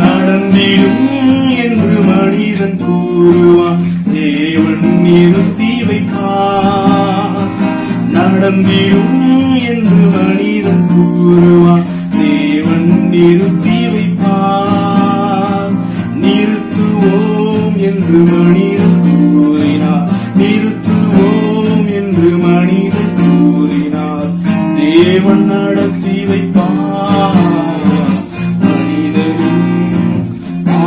நடந்திடும் என்று மனிதன் கூறுவான், தேவன் நிறுத்தி வைப்பான். நடந்திடும் என்று மனிதன் கூறுவான், தேவன் நிறுத்தி வைப்பான். நிறுத்துவோம் என்று மனிதன் கூறினார், நிறுத்துவோம் என்று மனிதன் கூறினார், தேவன் நடத்தி வைப்பான். மனிதனின்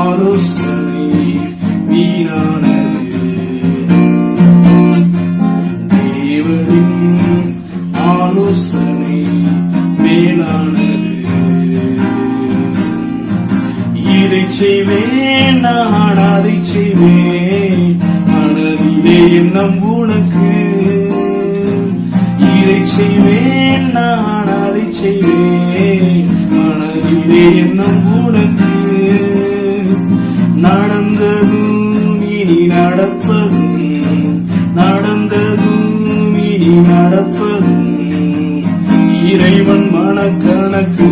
ஆலோசனை வீணானது, தேவனின் ஆலோசனை மேலானது. இதை செய்வேன் நான் அதை செய்வேன், மனதிலே எண்ணம் உனக்கு. இதை செய்வேன் நான் அதை செய்வேன், மனதிலே எண்ணம் உனக்கு. நடந்ததும் இனி நடப்பதும், நடந்ததும் இனி நடப்பதும் இறைவன் மனக்கணக்கு.